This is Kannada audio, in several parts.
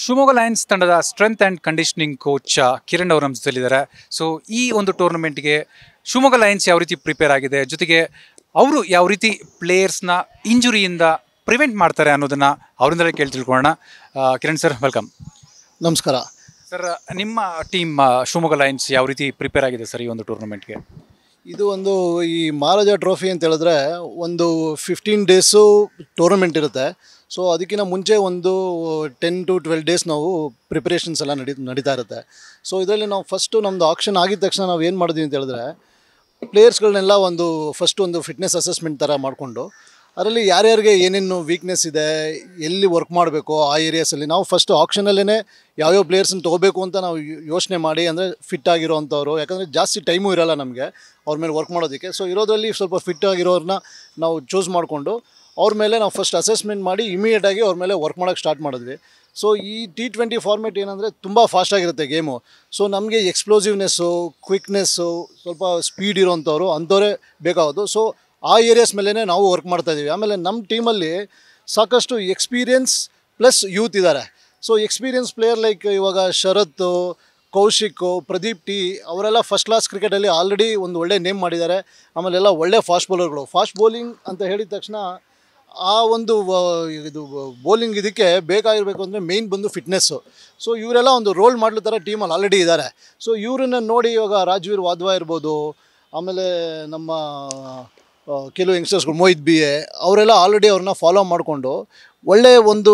ಶಿವಮೊಗ್ಗ ಲಯನ್ಸ್ ತಂಡದ strength and conditioning coach Kiran ಅವರು ನಮ್ಮ ಜೊತೆಲಿದ್ದಾರೆ. ಸೊ ಈ ಒಂದು ಟೂರ್ನಮೆಂಟ್ಗೆ ಶಿವಮೊಗ್ಗ ಲಯನ್ಸ್ ಯಾವ ರೀತಿ ಪ್ರಿಪೇರ್ ಆಗಿದೆ, ಜೊತೆಗೆ ಅವರು ಯಾವ ರೀತಿ ಪ್ಲೇಯರ್ಸ್ನ ಇಂಜುರಿಯಿಂದ ಪ್ರಿವೆಂಟ್ ಮಾಡ್ತಾರೆ ಅನ್ನೋದನ್ನು ಅವರಿಂದಲೇ ಕೇಳಿ ತಿಳ್ಕೊಳ್ಳೋಣ. Kiran sir, welcome. ನಮಸ್ಕಾರ ಸರ್, ನಿಮ್ಮ ಟೀಮ್ ಶಿವಮೊಗ್ಗ ಲಯನ್ಸ್ ಯಾವ ರೀತಿ ಪ್ರಿಪೇರ್ ಆಗಿದೆ ಸರ್ ಈ ಒಂದು ಟೂರ್ನಮೆಂಟ್ಗೆ? ಇದು ಒಂದು ಈ ಮಹಾರಾಜ ಟ್ರೋಫಿ ಅಂತ ಹೇಳಿದ್ರೆ ಒಂದು 15 ಡೇಸು ಟೂರ್ನಮೆಂಟ್ ಇರುತ್ತೆ. ಸೊ ಅದಕ್ಕಿಂತ ಮುಂಚೆ ಒಂದು 10 to 12 ಡೇಸ್ ನಾವು ಪ್ರಿಪರೇಷನ್ಸ್ ಎಲ್ಲ ನಡೀತಾ ಇರುತ್ತೆ. ಸೊ ಇದರಲ್ಲಿ ನಾವು ಫಸ್ಟು ನಮ್ಮದು ಆಕ್ಷನ್ ಆಗಿದ ತಕ್ಷಣ ನಾವು ಏನು ಮಾಡಿದ್ವಿ ಅಂತ ಹೇಳಿದ್ರೆ ಪ್ಲೇಯರ್ಸ್ಗಳನ್ನೆಲ್ಲ ಫಸ್ಟು ಒಂದು ಫಿಟ್ನೆಸ್ ಅಸೆಸ್ಮೆಂಟ್ ಥರ ಮಾಡಿಕೊಂಡು ಅದರಲ್ಲಿ ಯಾರ್ಯಾರಿಗೆ ಏನೇನು ವೀಕ್ನೆಸ್ ಇದೆ, ಎಲ್ಲಿ ವರ್ಕ್ ಮಾಡಬೇಕು ಆ ಏರಿಯಾಸಲ್ಲಿ ನಾವು ಫಸ್ಟು ಆಕ್ಷನಲ್ಲೇ ಯಾವ್ಯಾವ ಪ್ಲೇಯರ್ಸನ್ನ ತೊಗೋಬೇಕು ಅಂತ ನಾವು ಯೋಚನೆ ಮಾಡಿ, ಅಂದರೆ ಫಿಟ್ ಆಗಿರೋವಂಥವ್ರು, ಯಾಕಂದರೆ ಜಾಸ್ತಿ ಟೈಮು ಇರೋಲ್ಲ ನಮಗೆ ಅವ್ರ ಮೇಲೆ ವರ್ಕ್ ಮಾಡೋದಕ್ಕೆ. ಸೊ ಇರೋದ್ರಲ್ಲಿ ಸ್ವಲ್ಪ ಫಿಟ್ ಆಗಿರೋರನ್ನ ನಾವು ಚೂಸ್ ಮಾಡಿಕೊಂಡು ಅವ್ರ ಮೇಲೆ ನಾವು ಫಸ್ಟ್ ಅಸೆಸ್ಮೆಂಟ್ ಮಾಡಿ ಇಮಿಡಿಯೇಟಾಗಿ ಅವ್ರ ಮೇಲೆ ವರ್ಕ್ ಮಾಡೋಕ್ಕೆ ಸ್ಟಾರ್ಟ್ ಮಾಡಿದ್ವಿ. ಸೊ ಈ T20 ಫಾರ್ಮೆಟ್ ಏನಂದರೆ ತುಂಬ ಫಾಸ್ಟಾಗಿರುತ್ತೆ ಗೇಮು. ಸೊ ನಮಗೆ ಎಕ್ಸ್ಪ್ಲೋಸಿವ್ನೆಸ್ಸು, ಕ್ವಿಕ್ನೆಸ್ಸು, ಸ್ವಲ್ಪ ಸ್ಪೀಡ್ ಇರೋವಂಥವ್ರು ಅಂಥವರೇ ಬೇಕಾಗೋದು. ಸೊ ಆ ಏರಿಯಾಸ್ ಮೇಲೇ ನಾವು ವರ್ಕ್ ಮಾಡ್ತಾಯಿದ್ದೀವಿ. ಆಮೇಲೆ ನಮ್ಮ ಟೀಮಲ್ಲಿ ಸಾಕಷ್ಟು ಎಕ್ಸ್ಪೀರಿಯನ್ಸ್ ಪ್ಲಸ್ ಯೂತ್ ಇದ್ದಾರೆ. ಸೊ ಎಕ್ಸ್ಪೀರಿಯನ್ಸ್ ಪ್ಲೇಯರ್ ಲೈಕ್ ಇವಾಗ ಶರತ್, ಕೌಶಿಕ್, ಪ್ರದೀಪ್ ಟಿ ಅವರೆಲ್ಲ ಫಸ್ಟ್ ಕ್ಲಾಸ್ ಕ್ರಿಕೆಟಲ್ಲಿ ಆಲ್ರೆಡಿ ಒಂದು ಒಳ್ಳೆ ನೇಮ್ ಮಾಡಿದ್ದಾರೆ. ಆಮೇಲೆಲ್ಲ ಒಳ್ಳೆ ಫಾಸ್ಟ್ ಬೌಲರ್ಗಳು. ಫಾಸ್ಟ್ ಬೌಲಿಂಗ್ ಅಂತ ಹೇಳಿದ ತಕ್ಷಣ ಆ ಒಂದು ಇದು ಬೌಲಿಂಗ್ ಇದಕ್ಕೆ ಬೇಕಾಗಿರಬೇಕು ಅಂದರೆ ಮೇಯ್ನ್ ಬಂದು ಫಿಟ್ನೆಸ್ಸು. ಸೊ ಇವರೆಲ್ಲ ಒಂದು ರೋಲ್ ಮಾಡೋ ಥರ ಟೀಮಲ್ಲಿ ಆಲ್ರೆಡಿ ಇದ್ದಾರೆ. ಸೊ ಇವ್ರನ್ನ ನೋಡಿ ಇವಾಗ ರಾಜ್ವೀರ್ ವಾದ್ವಾ ಇರ್ಬೋದು, ಆಮೇಲೆ ನಮ್ಮ ಕೆಲವು ಯಂಗ್ಸ್ಟರ್ಸ್ಗಳು ಮೋಹಿತ್ ಬಿ ಎ ಅವರೆಲ್ಲ ಆಲ್ರೆಡಿ ಅವ್ರನ್ನ ಫಾಲೋ ಮಾಡಿಕೊಂಡು ಒಳ್ಳೆಯ ಒಂದು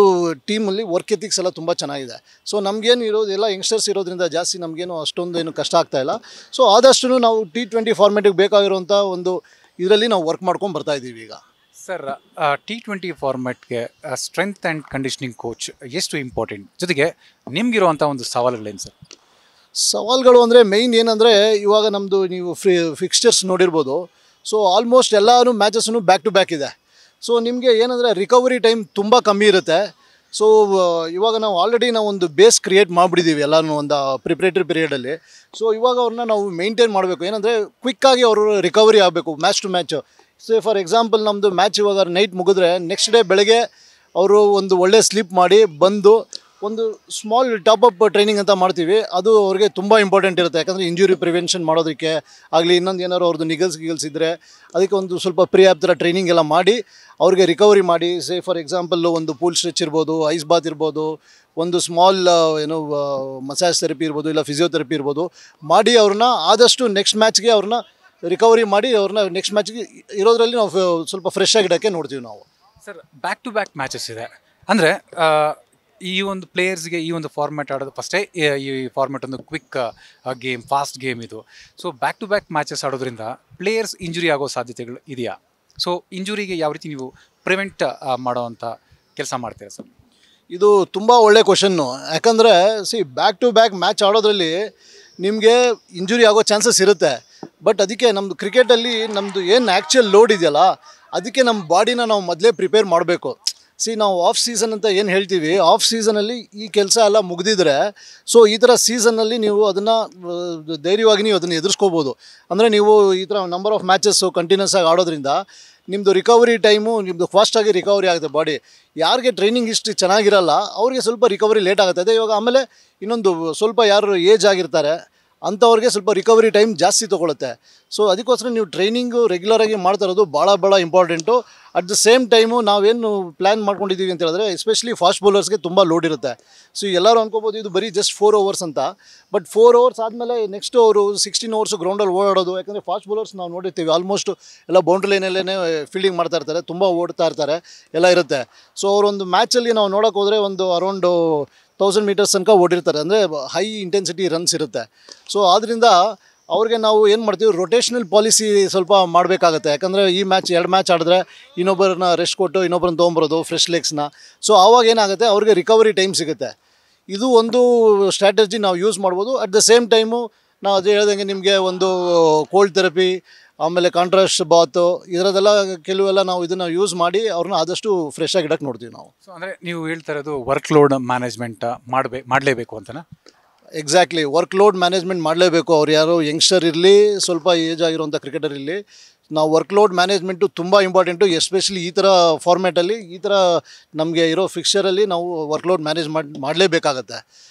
ಟೀಮಲ್ಲಿ ವರ್ಕ್ ಎಥಿಕ್ಸ್ ಎಲ್ಲ ತುಂಬ ಚೆನ್ನಾಗಿದೆ. ಸೊ ನಮಗೇನು ಇರೋದು ಎಲ್ಲ ಯಂಗ್ಸ್ಟರ್ಸ್ ಇರೋದ್ರಿಂದ ಜಾಸ್ತಿ ನಮಗೇನು ಅಷ್ಟೊಂದು ಏನು ಕಷ್ಟ ಆಗ್ತಾಯಿಲ್ಲ. ಸೊ ಆದಷ್ಟು ನಾವು T20 ಫಾರ್ಮೆಟಿಗೆ ಬೇಕಾಗಿರುವಂಥ ಒಂದು ಇದರಲ್ಲಿ ನಾವು ವರ್ಕ್ ಮಾಡ್ಕೊಂಡು ಬರ್ತಾಯಿದ್ದೀವಿ ಈಗ. ಸರ್, T20 ಫಾರ್ಮ್ಯಾಟ್ಗೆ ಸ್ಟ್ರೆಂತ್ ಆ್ಯಂಡ್ ಕಂಡೀಷನಿಂಗ್ ಕೋಚ್ ಎಷ್ಟು ಇಂಪಾರ್ಟೆಂಟ್, ಜೊತೆಗೆ ನಿಮಗಿರುವಂಥ ಒಂದು ಸವಾಲುಗಳೇನು ಸರ್? ಸವಾಲುಗಳು ಅಂದರೆ ಮೇಯ್ನ್ ಏನಂದರೆ ಇವಾಗ ನಮ್ಮದು ನೀವು ಫಿಕ್ಸ್ಚರ್ಸ್ ನೋಡಿರ್ಬೋದು. ಸೊ ಆಲ್ಮೋಸ್ಟ್ ಎಲ್ಲರೂ ಮ್ಯಾಚಸ್ಸೂ ಬ್ಯಾಕ್ ಟು ಬ್ಯಾಕ್ ಇದೆ. ಸೊ ನಿಮಗೆ ಏನಂದರೆ ರಿಕವರಿ ಟೈಮ್ ತುಂಬ ಕಮ್ಮಿ ಇರುತ್ತೆ. ಸೊ ಇವಾಗ ನಾವು ಆಲ್ರೆಡಿ ಒಂದು ಬೇಸ್ ಕ್ರಿಯೇಟ್ ಮಾಡಿಬಿಟ್ಟಿದ್ದೀವಿ ಎಲ್ಲನೂ ಒಂದು ಪ್ರಿಪ್ರೇಟರಿ ಪೀರಿಯಡಲ್ಲಿ. ಸೊ ಇವಾಗ ಅವ್ರನ್ನ ನಾವು ಮೇಂಟೈನ್ ಮಾಡಬೇಕು. ಏನಂದರೆ ಕ್ವಿಕ್ಕಾಗಿ ಅವರು ರಿಕವರಿ ಆಗಬೇಕು match to match. So for example ನಮ್ಮದು ಮ್ಯಾಚ್ ಇವಾಗ ನೈಟ್ ಮುಗಿದ್ರೆ ನೆಕ್ಸ್ಟ್ ಡೇ ಬೆಳಗ್ಗೆ ಅವರು ಒಂದು ಒಳ್ಳೆ ಸ್ಲೀಪ್ ಮಾಡಿ ಬಂದು ಒಂದು ಸ್ಮಾಲ್ ಟಾಪಪ್ ಟ್ರೈನಿಂಗ್ ಅಂತ ಮಾಡ್ತೀವಿ. ಅದು ಅವ್ರಿಗೆ ತುಂಬ ಇಂಪಾರ್ಟೆಂಟ್ ಇರುತ್ತೆ. ಯಾಕಂದರೆ ಇಂಜುರಿ ಪ್ರಿವೆನ್ಷನ್ ಮಾಡೋದಕ್ಕೆ ಆಗಲಿ, ಇನ್ನೊಂದು ಏನಾದ್ರು ಅವ್ರದ್ದು ನಿಗಲ್ಸ್ ಇದ್ದರೆ ಅದಕ್ಕೆ ಒಂದು ಸ್ವಲ್ಪ ಪ್ರೀ ಆ್ಯಪ್ ಥರ ಟ್ರೈನಿಂಗ್ ಎಲ್ಲ ಮಾಡಿ ಅವ್ರಿಗೆ ರಿಕವರಿ ಮಾಡಿ, ಫಾರ್ ಎಕ್ಸಾಂಪಲ್ಲು ಒಂದು ಪೂಲ್ ಸ್ಟ್ರೆಚ್ ಇರ್ಬೋದು, ಐಸ್ ಬಾತ್ ಇರ್ಬೋದು, ಒಂದು ಸ್ಮಾಲ್ ಮಸಾಜ್ ಥೆರಪಿ ಇರ್ಬೋದು, ಇಲ್ಲ ಫಿಸಿಯೋಥೆರಪಿ ಇರ್ಬೋದು ಮಾಡಿ ಅವ್ರನ್ನ ಆದಷ್ಟು ನೆಕ್ಸ್ಟ್ ಮ್ಯಾಚ್ಗೆ ಅವ್ರನ್ನ ರಿಕವರಿ ಮಾಡಿ ಅವ್ರನ್ನ ನೆಕ್ಸ್ಟ್ ಮ್ಯಾಚ್ಗೆ ಇರೋದ್ರಲ್ಲಿ ನಾವು ಸ್ವಲ್ಪ ಫ್ರೆಶ್ ಆಗಿಡೋಕ್ಕೆ ನೋಡ್ತೀವಿ ನಾವು. Sir, back to back matches ಇದೆ ಅಂದರೆ ಈ ಒಂದು ಪ್ಲೇಯರ್ಸ್ಗೆ ಈ ಒಂದು ಫಾರ್ಮ್ಯಾಟ್ ಆಡೋದು ಫಸ್ಟೇ ಈ ಫಾರ್ಮ್ಯಾಟ್ ಒಂದು ಕ್ವಿಕ್ ಗೇಮ್, ಫಾಸ್ಟ್ ಗೇಮ್ ಇದು. So back to back matches ಆಡೋದ್ರಿಂದ ಪ್ಲೇಯರ್ಸ್ ಇಂಜುರಿ ಆಗೋ ಸಾಧ್ಯತೆಗಳು ಇದೆಯಾ? ಸೊ ಇಂಜುರಿಗೆ ಯಾವ ರೀತಿ ನೀವು ಪ್ರಿವೆಂಟ್ ಮಾಡೋವಂಥ ಕೆಲಸ ಮಾಡ್ತೀರಾ ಸರ್? ಇದು ತುಂಬ ಒಳ್ಳೆ ಕ್ವಶನ್ನು. ಯಾಕಂದರೆ ಬ್ಯಾಕ್ ಟು ಬ್ಯಾಕ್ ಮ್ಯಾಚ್ ಆಡೋದ್ರಲ್ಲಿ ನಿಮಗೆ ಇಂಜುರಿ ಆಗೋ ಚಾನ್ಸಸ್ ಇರುತ್ತೆ. ಬಟ್ ಅದಕ್ಕೆ ನಮ್ಮದು ಕ್ರಿಕೆಟಲ್ಲಿ ನಮ್ಮದು ಏನು ಆ್ಯಕ್ಚುಯಲ್ ಲೋಡ್ ಇದೆಯಲ್ಲ ಅದಕ್ಕೆ ನಮ್ಮ ಬಾಡಿನ ನಾವು ಮೊದಲೇ ಪ್ರಿಪೇರ್ ಮಾಡಬೇಕು. ನಾವು ಆಫ್ ಸೀಸನ್ ಅಂತ ಏನು ಹೇಳ್ತೀವಿ, ಆಫ್ ಸೀಸನಲ್ಲಿ ಈ ಕೆಲಸ ಎಲ್ಲ ಮುಗಿದಿದ್ರೆ ಸೊ ಈ ಥರ ಸೀಸನ್ನಲ್ಲಿ ನೀವು ಅದನ್ನು ಧೈರ್ಯವಾಗಿ ನೀವು ಅದನ್ನು ಎದುರಿಸ್ಕೋಬೋದು. ಅಂದರೆ ನೀವು ಈ ಥರ ನಂಬರ್ ಆಫ್ ಮ್ಯಾಚಸ್ಸು ಕಂಟಿನ್ಯೂಸ್ ಆಗಿ ಆಡೋದ್ರಿಂದ ನಿಮ್ಮದು ರಿಕವರಿ ಟೈಮು ನಿಮ್ಮದು ಫಾಸ್ಟಾಗಿ ರಿಕವರಿ ಆಗುತ್ತೆ ಬಾಡಿ. ಯಾರಿಗೆ ಟ್ರೈನಿಂಗ್ ಇಷ್ಟು ಚೆನ್ನಾಗಿರಲ್ಲ ಅವ್ರಿಗೆ ಸ್ವಲ್ಪ ರಿಕವರಿ ಲೇಟ್ ಆಗುತ್ತೆ. ಅದೇ ಇವಾಗ ಆಮೇಲೆ ಇನ್ನೊಂದು ಸ್ವಲ್ಪ ಯಾರು ಏಜ್ ಆಗಿರ್ತಾರೆ ಅಂಥವ್ರಿಗೆ ಸ್ವಲ್ಪ ರಿಕವರಿ ಟೈಮ್ ಜಾಸ್ತಿ ತೊಗೊಳುತ್ತೆ. ಸೊ ಅದಕ್ಕೋಸ್ಕರ ನೀವು ಟ್ರೈನಿಂಗು ರೆಗ್ಯುಲರಾಗಿ ಮಾಡ್ತಾ ಇರೋದು ಭಾಳ important. At the same time ನಾವೇನು ಪ್ಲ್ಯಾನ್ ಮಾಡ್ಕೊಂಡಿದ್ದೀವಿ ಅಂತ ಹೇಳಿದ್ರೆ ಎಸ್ಪೆಷಲಿ ಫಾಸ್ಟ್ ಬೌಲರ್ಸ್ಗೆ ತುಂಬ ಲೋಡ್ ಇರುತ್ತೆ. ಸೊ ಎಲ್ಲರೂ ಅನ್ಕೋಬೋದು ಇದು ಬರೀ ಜಸ್ಟ್ 4 hours ಅಂತ. ಬಟ್ 4 hours ಆದಮೇಲೆ ನೆಕ್ಸ್ಟ್ ಅವರು 16 hours ಗ್ರೌಂಡಲ್ಲಿ ಓಡಾಡೋದು. ಯಾಕಂದರೆ ಫಾಸ್ಟ್ ಬೌಲರ್ಸ್ ನಾವು ನೋಡಿರ್ತೀವಿ ಆಲ್ಮೋಸ್ಟ್ ಎಲ್ಲ ಬೌಂಡ್ರಿ ಲೈನಲ್ಲೇ ಫೀಲ್ಡಿಂಗ್ ಮಾಡ್ತಾ ಇರ್ತಾರೆ, ತುಂಬ ಓಡ್ತಾ ಇರ್ತಾರೆ, ಎಲ್ಲ ಇರುತ್ತೆ. ಸೊ ಅವರೊಂದು ಮ್ಯಾಚಲ್ಲಿ ನಾವು ನೋಡೋಕೆ ಹೋದರೆ ಒಂದು ಅರೌಂಡು 1000 meters ತನಕ ಓಡಿರ್ತಾರೆ. ಅಂದರೆ ಹೈ ಇಂಟೆನ್ಸಿಟಿ ರನ್ಸ್ ಇರುತ್ತೆ. ಸೊ ಆದ್ದರಿಂದ ಅವ್ರಿಗೆ ನಾವು ಏನು ಮಾಡ್ತೀವಿ, ರೊಟೇಷ್ನಲ್ ಪಾಲಿಸಿ ಸ್ವಲ್ಪ ಮಾಡಬೇಕಾಗತ್ತೆ. ಯಾಕಂದರೆ ಈ ಮ್ಯಾಚ್ 2 ಮ್ಯಾಚ್ ಆಡಿದ್ರೆ ಇನ್ನೊಬ್ಬರನ್ನ ರೆಸ್ಟ್ ಕೊಟ್ಟು ಇನ್ನೊಬ್ಬರನ್ನ ತೊಗೊಂಬರೋದು ಫ್ರೆಶ್ ಲೆಗ್ಸ್ನ. ಸೊ ಆವಾಗ ಏನಾಗುತ್ತೆ ಅವ್ರಿಗೆ ರಿಕವರಿ ಟೈಮ್ ಸಿಗುತ್ತೆ. ಇದು ಒಂದು ಸ್ಟ್ರಾಟಜಿ ನಾವು ಯೂಸ್ ಮಾಡ್ಬೋದು. ಅಟ್ ದ ಸೇಮ್ ಟೈಮು ನಾವು ಅದೇ ಹೇಳ್ದಂಗೆ ನಿಮಗೆ ಒಂದು ಕೋಲ್ಡ್ ಥೆರಪಿ, ಆಮೇಲೆ ಕಾಂಟ್ರಾಸ್ಟ್ ಬಾತು, ಇದರದೆಲ್ಲ ಕೆಲವೆಲ್ಲ ನಾವು ಇದನ್ನು ಯೂಸ್ ಮಾಡಿ ಅವ್ರನ್ನ ಆದಷ್ಟು ಫ್ರೆಶ್ ಆಗಿ ಇಡಕ್ಕೆ ನೋಡ್ತೀವಿ ನಾವು. ಸೊ ಅಂದರೆ ನೀವು ಹೇಳ್ತಾ ಇರೋದು ವರ್ಕ್ ಲೋಡ್ ಮ್ಯಾನೇಜ್ಮೆಂಟ್ ಮಾಡಲೇಬೇಕು ಅಂತನಾ? ಎಕ್ಸಾಕ್ಟ್ಲಿ, ವರ್ಕ್ ಲೋಡ್ ಮ್ಯಾನೇಜ್ಮೆಂಟ್ ಮಾಡಲೇಬೇಕು. ಅವ್ರು ಯಾರೋ ಯಂಗ್ಸ್ಟರ್ ಇರಲಿ, ಸ್ವಲ್ಪ ಏಜ್ ಆಗಿರೋಂಥ ಕ್ರಿಕೆಟರ್ ಇರಲಿ. ನಾವು ವರ್ಕ್ಲೋಡ್ ಮ್ಯಾನೇಜ್ಮೆಂಟು ತುಂಬ ಇಂಪಾರ್ಟೆಂಟು, ಎಸ್ಪೆಷಲಿ ಈ ಥರ ಫಾರ್ಮ್ಯಾಟಲ್ಲಿ, ಈ ಥರ ನಮಗೆ ಇರೋ ಫಿಕ್ಚರಲ್ಲಿ ನಾವು ವರ್ಕ್ಲೋಡ್ ಮ್ಯಾನೇಜ್ ಮಾಡಲೇಬೇಕಾಗತ್ತೆ.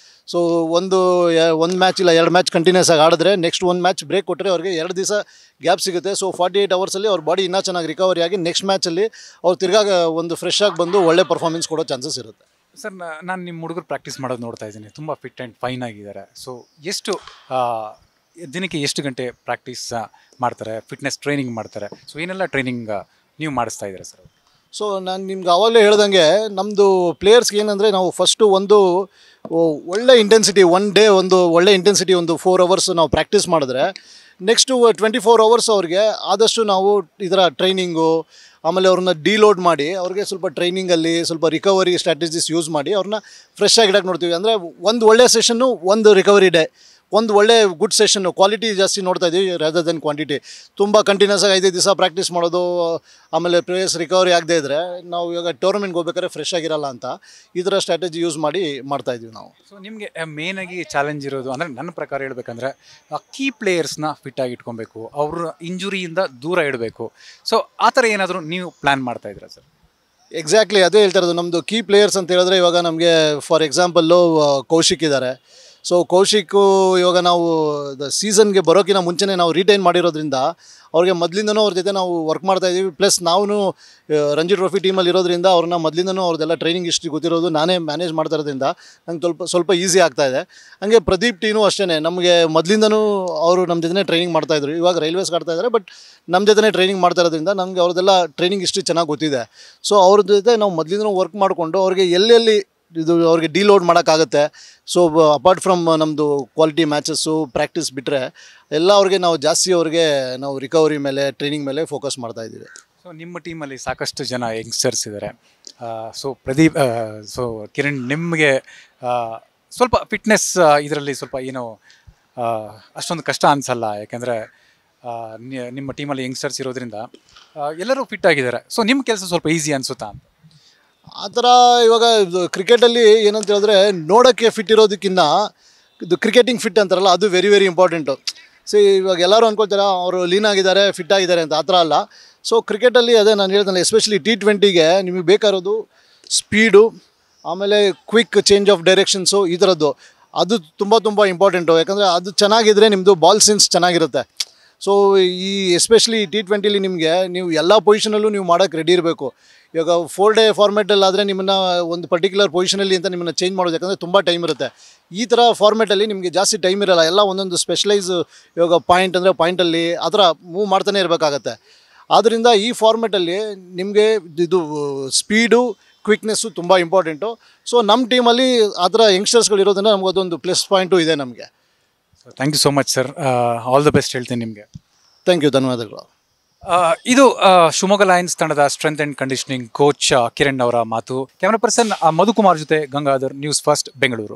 ಸೊ ಒಂದು ಮ್ಯಾಚ್ ಇಲ್ಲ 2 ಮ್ಯಾಚ್ ಕಂಟಿನ್ಯೂಸ್ ಆಗಿ ಆಡಿದ್ರೆ ನೆಕ್ಸ್ಟ್ 1 ಮ್ಯಾಚ್ ಬ್ರೇಕ್ ಕೊಟ್ಟರೆ ಅವ್ರಿಗೆ 2 ದಿವಸ ಗ್ಯಾಪ್ ಸಿಗುತ್ತೆ. ಸೊ 48 ಅವರ್ಸಲ್ಲಿ ಅವ್ರ ಬಾಡಿ ಇನ್ನೂ ಚೆನ್ನಾಗಿ ರಿಕವರಿ ಆಗಿ ನೆಕ್ಸ್ಟ್ ಮ್ಯಾಚಲ್ಲಿ ಅವ್ರು ತಿರ್ಗಾಗ ಒಂದು ಫ್ರೆಶ್ ಆಗಿ ಬಂದು ಒಳ್ಳೆ ಪರ್ಫಾರ್ಮೆನ್ಸ್ ಕೊಡೋ ಚಾನ್ಸಸ್ ಇರುತ್ತೆ. ಸರ್, ನಾನು ನಿಮ್ಮ ಹುಡುಗರು ಪ್ರಾಕ್ಟೀಸ್ ಮಾಡೋದು ನೋಡ್ತಾ ಇದ್ದೀನಿ, ತುಂಬ ಫಿಟ್ ಆ್ಯಂಡ್ ಫೈನ್ ಆಗಿದ್ದಾರೆ. ಸೊ ದಿನಕ್ಕೆ ಎಷ್ಟು ಗಂಟೆ ಪ್ರಾಕ್ಟೀಸ್ ಮಾಡ್ತಾರೆ, ಫಿಟ್ನೆಸ್ ಟ್ರೈನಿಂಗ್ ಮಾಡ್ತಾರೆ? ಸೊ ಏನೆಲ್ಲ ಟ್ರೈನಿಂಗ್ ನೀವು ಮಾಡಿಸ್ತಾ ಇದ್ದೀರಾ ಸರ್? ಸೊ ನಾನು ನಿಮ್ಗೆ ಆವಾಗಲೇ ಹೇಳ್ದಂಗೆ ನಮ್ಮದು ಪ್ಲೇಯರ್ಸ್ಗೆ ಏನಂದರೆ ನಾವು ಫಸ್ಟು ಒಂದು ಒಳ್ಳೆ ಇಂಟೆನ್ಸಿಟಿ, ಒನ್ ಡೇ ಒಂದು ಒಳ್ಳೆ ಇಂಟೆನ್ಸಿಟಿ ಒಂದು 4 ಅವರ್ಸ್ ನಾವು ಪ್ರಾಕ್ಟೀಸ್ ಮಾಡಿದ್ರೆ ನೆಕ್ಸ್ಟು 24 ಅವರ್ಸ್ ಅವ್ರಿಗೆ ಆದಷ್ಟು ನಾವು ಇದರ ಟ್ರೈನಿಂಗು, ಆಮೇಲೆ ಅವ್ರನ್ನ ಡಿಲೋಡ್ ಮಾಡಿ ಅವ್ರಿಗೆ ಸ್ವಲ್ಪ ಟ್ರೈನಿಂಗಲ್ಲಿ ಸ್ವಲ್ಪ ರಿಕವರಿ ಸ್ಟ್ರಾಟಜೀಸ್ ಯೂಸ್ ಮಾಡಿ ಅವ್ರನ್ನ ಫ್ರೆಶ್ ಆಗಿ ಇಡಕ್ಕೆ ನೋಡ್ತೀವಿ. ಅಂದರೆ ಒಂದು ಒಳ್ಳೆ ಸೆಷನ್ನು, ಒಂದು ರಿಕವರಿ ಡೇ, ಒಂದು ಒಳ್ಳೆ ಗುಡ್ ಸೆಷನ್ನು, ಕ್ವಾಲಿಟಿ ಜಾಸ್ತಿ ನೋಡ್ತಾ ಇದ್ದೀವಿ ರ್ಯಾದರ್ ದೆನ್ ಕ್ವಾಂಟಿಟಿ. ತುಂಬ ಕಂಟಿನ್ಯೂಸ್ ಆಗಿ 5 ದಿವಸ ಪ್ರಾಕ್ಟೀಸ್ ಮಾಡೋದು, ಆಮೇಲೆ ಪ್ಲೇಯರ್ಸ್ ರಿಕವರಿ ಆಗದೇ ಇದ್ದರೆ ನಾವು ಇವಾಗ ಟೂರ್ನಮೆಂಟ್ಗೆ ಹೋಗ್ಬೇಕಾದ್ರೆ ಫ್ರೆಶ್ ಆಗಿರಲ್ಲ ಅಂತ ಈ ಥರ ಸ್ಟ್ರಾಟಜಿ ಯೂಸ್ ಮಾಡಿ ಮಾಡ್ತಾಯಿದ್ದೀವಿ ನಾವು. ಸೊ ನಿಮಗೆ ಮೇನಾಗಿ ಚಾಲೆಂಜ್ ಇರೋದು ಅಂದರೆ ನನ್ನ ಪ್ರಕಾರ ಹೇಳ್ಬೇಕಂದ್ರೆ ಕೀ ಪ್ಲೇಯರ್ಸ್ನ ಫಿಟ್ಟಾಗಿ ಇಟ್ಕೊಬೇಕು, ಅವ್ರ ಇಂಜುರಿಯಿಂದ ದೂರ ಇಡಬೇಕು. ಸೊ ಆ ಥರ ಏನಾದರೂ ನೀವು ಪ್ಲ್ಯಾನ್ ಮಾಡ್ತಾ ಇದ್ದೀರಾ ಸರ್? ಎಕ್ಸಾಕ್ಟ್ಲಿ ಅದೇ ಹೇಳ್ತಾ ಇರೋದು. ನಮ್ಮದು ಕೀ ಪ್ಲೇಯರ್ಸ್ ಅಂತ ಹೇಳಿದ್ರೆ ಇವಾಗ ನಮಗೆ ಫಾರ್ ಎಕ್ಸಾಂಪಲ್ಲು ಕೌಶಿಕ್ ಇದ್ದಾರೆ. ಸೊ ಕೌಶಿಕ್ ಇವಾಗ ನಾವು ಸೀಸನ್ಗೆ ಬರೋಕ್ಕಿಂತ ಮುಂಚೆನೇ ನಾವು ರಿಟೈನ್ ಮಾಡಿರೋದ್ರಿಂದ ಅವ್ರಿಗೆ ಮೊದಲಿಂದನೂ ಅವ್ರ ಜೊತೆ ನಾವು ವರ್ಕ್ ಮಾಡ್ತಾಯಿದ್ದೀವಿ. ಪ್ಲಸ್ ನಾವು ರಂಜಿ ಟ್ರೋಫಿ ಟೀಮಲ್ಲಿ ಇರೋದ್ರಿಂದ ಅವ್ರನ್ನ ಮೊದಲಿಂದನೂ ಅವ್ರದ್ದೆಲ್ಲ ಟ್ರೈನಿಂಗ್ ಹಿಸ್ಟ್ರಿ ಗೊತ್ತಿರೋದು, ನಾನೇ ಮ್ಯಾನೇಜ್ ಮಾಡ್ತಾ ಇರೋದ್ರಿಂದ ನಂಗೆ ಸ್ವಲ್ಪ ಈಸಿ ಆಗ್ತಾಯಿದೆ. ಹಾಗೆ ಪ್ರದೀಪ್ ಟೀನು ಅಷ್ಟೇ, ನಮಗೆ ಮೊದಲಿಂದನೂ ಅವರು ನಮ್ಮ ಜೊತೆ ಟ್ರೈನಿಂಗ್ ಮಾಡ್ತಾಯಿದ್ರು. ಇವಾಗ ರೈಲ್ವೇಸ್ಗೆ ಆಡ್ತಾ ಇದ್ದಾರೆ, ಬಟ್ ನಮ್ಮ ಜೊತೆ ಟ್ರೈನಿಂಗ್ ಮಾಡ್ತಾ ಇರೋದ್ರಿಂದ ನಮಗೆ ಅವ್ರದ್ದೆಲ್ಲ ಟ್ರೈನಿಂಗ್ ಹಿಸ್ಟ್ರಿ ಚೆನ್ನಾಗಿ ಗೊತ್ತಿದೆ. ಸೊ ಅವ್ರ ಜೊತೆ ನಾವು ಮೊದಲಿಂದನೂ ವರ್ಕ್ ಮಾಡಿಕೊಂಡು ಅವ್ರಿಗೆ ಎಲ್ಲೆಲ್ಲಿ ಇದು ಅವ್ರಿಗೆ ಡಿಲೋಡ್ ಮಾಡೋಕ್ಕಾಗುತ್ತೆ. ಸೊ ಅಪಾರ್ಟ್ ಫ್ರಮ್ ನಮ್ಮದು ಕ್ವಾಲಿಟಿ ಮ್ಯಾಚಸ್ಸು ಪ್ರಾಕ್ಟೀಸ್ ಬಿಟ್ಟರೆ ಎಲ್ಲ ಅವ್ರಿಗೆ ನಾವು ಜಾಸ್ತಿ ಅವ್ರಿಗೆ ನಾವು ರಿಕವರಿ ಮೇಲೆ, ಟ್ರೈನಿಂಗ್ ಮೇಲೆ ಫೋಕಸ್ ಮಾಡ್ತಾಯಿದ್ದೀವಿ. ಸೊ ನಿಮ್ಮ ಟೀಮಲ್ಲಿ ಸಾಕಷ್ಟು ಜನ ಯಂಗ್ಸ್ಟರ್ಸ್ ಇದ್ದಾರೆ. ಸೊ ಪ್ರದೀಪ್, ಸೊ ಕಿರಣ್, ನಿಮಗೆ ಸ್ವಲ್ಪ ಫಿಟ್ನೆಸ್ ಇದರಲ್ಲಿ ಸ್ವಲ್ಪ ಏನೋ ಅಷ್ಟೊಂದು ಕಷ್ಟ ಅನಿಸಲ್ಲ, ಯಾಕೆಂದರೆ ನಿಮ್ಮ ಟೀಮಲ್ಲಿ ಯಂಗ್ಸ್ಟರ್ಸ್ ಇರೋದ್ರಿಂದ ಎಲ್ಲರೂ ಫಿಟ್ ಆಗಿದ್ದಾರೆ. ಸೊ ನಿಮ್ಮ ಕೆಲಸ ಸ್ವಲ್ಪ ಈಸಿ ಅನಿಸುತ್ತಾ ಅಂತ? ಆ ಥರ ಇವಾಗ ಕ್ರಿಕೆಟಲ್ಲಿ ಏನಂತ ಹೇಳಿದ್ರೆ ನೋಡೋಕ್ಕೆ ಫಿಟ್ ಇರೋದಕ್ಕಿಂತ ಇದು ಕ್ರಿಕೆಟಿಂಗ್ ಫಿಟ್ ಅಂತಾರಲ್ಲ, ಅದು ವೆರಿ ವೆರಿ ಇಂಪಾರ್ಟೆಂಟು. ಸೊ ಇವಾಗ ಎಲ್ಲರೂ ಅಂದ್ಕೊಳ್ತಾರೆ ಅವರು ಲೀನ್ ಆಗಿದ್ದಾರೆ, ಫಿಟ್ ಆಗಿದ್ದಾರೆ ಅಂತ. ಆ ಥರ ಅಲ್ಲ. ಸೊ ಕ್ರಿಕೆಟಲ್ಲಿ ಅದೇ ನಾನು ಹೇಳ್ತಾನೆ, ಎಸ್ಪೆಷಲಿ T20ಗೆ ನಿಮಗೆ ಬೇಕಾಗಿರೋದು ಸ್ಪೀಡು, ಆಮೇಲೆ ಕ್ವಿಕ್ ಚೇಂಜ್ ಆಫ್ ಡೈರೆಕ್ಷನ್ಸು, ಈ ಥರದ್ದು ಅದು ತುಂಬ ಇಂಪಾರ್ಟೆಂಟು. ಯಾಕಂದರೆ ಅದು ಚೆನ್ನಾಗಿದ್ದರೆ ನಿಮ್ಮದು ಬಾಲ್ ಸೆನ್ಸ್ ಚೆನ್ನಾಗಿರುತ್ತೆ. ಸೊ ಈ ಎಸ್ಪೆಷಲಿ T20ಲಿ ನಿಮಗೆ ನೀವು ಎಲ್ಲ ಪೊಸಿಷನಲ್ಲೂ ನೀವು ಮಾಡೋಕ್ಕೆ ರೆಡಿ ಇರಬೇಕು. ಇವಾಗ 4 ಡೇ ಫಾರ್ಮ್ಯಾಟಲ್ಲಿ ಆದರೆ ನಿಮ್ಮನ್ನು ಒಂದು ಪರ್ಟಿಕ್ಯುಲರ್ ಪೊಸಿಷನಲ್ಲಿ ಅಂತ ನಿಮ್ಮನ್ನು ಚೇಂಜ್ ಮಾಡೋದು, ಯಾಕಂದರೆ ತುಂಬ ಟೈಮ್ ಇರುತ್ತೆ. ಈ ಥರ ಫಾರ್ಮ್ಯಾಟಲ್ಲಿ ನಿಮಗೆ ಜಾಸ್ತಿ ಟೈಮ್ ಇರೋಲ್ಲ, ಎಲ್ಲ ಒಂದೊಂದು ಸ್ಪೆಷಲೈಸ್. ಇವಾಗ ಪಾಯಿಂಟ್ ಅಂದರೆ ಪಾಯಿಂಟಲ್ಲಿ ಆ ಥರ ಮೂವ್ ಮಾಡ್ತಾನೆ ಇರಬೇಕಾಗತ್ತೆ. ಆದ್ದರಿಂದ ಈ ಫಾರ್ಮ್ಯಾಟಲ್ಲಿ ನಿಮಗೆ ಇದು ಸ್ಪೀಡು, ಕ್ವಿಕ್ನೆಸ್ಸು ತುಂಬ ಇಂಪಾರ್ಟೆಂಟು. ಸೊ ನಮ್ಮ ಟೀಮಲ್ಲಿ ಆ ಥರ ಯಂಗ್ಸ್ಟರ್ಸ್ಗಳು ಇರೋದ್ರಿಂದ ನಮ್ಗೆ ಅದೊಂದು ಪ್ಲಸ್ ಪಾಯಿಂಟು ಇದೆ ನಮಗೆ. Thank you so much sir. All the best ಹೇಳ್ತೀನಿ ನಿಮಗೆ. ಥ್ಯಾಂಕ್ ಯು, ಧನ್ಯವಾದಗಳು. ಇದು ಶಿವಮೊಗ್ಗ ಲಯನ್ಸ್ ತಂಡದ strength and conditioning coach Kiran ಅವರ ಮಾತು. ಕ್ಯಾಮರಾ ಪರ್ಸನ್ ಮಧುಕುಮಾರ್ ಜೊತೆ ಗಂಗಾಧರ್, ನ್ಯೂಸ್ ಫಸ್ಟ್, ಬೆಂಗಳೂರು.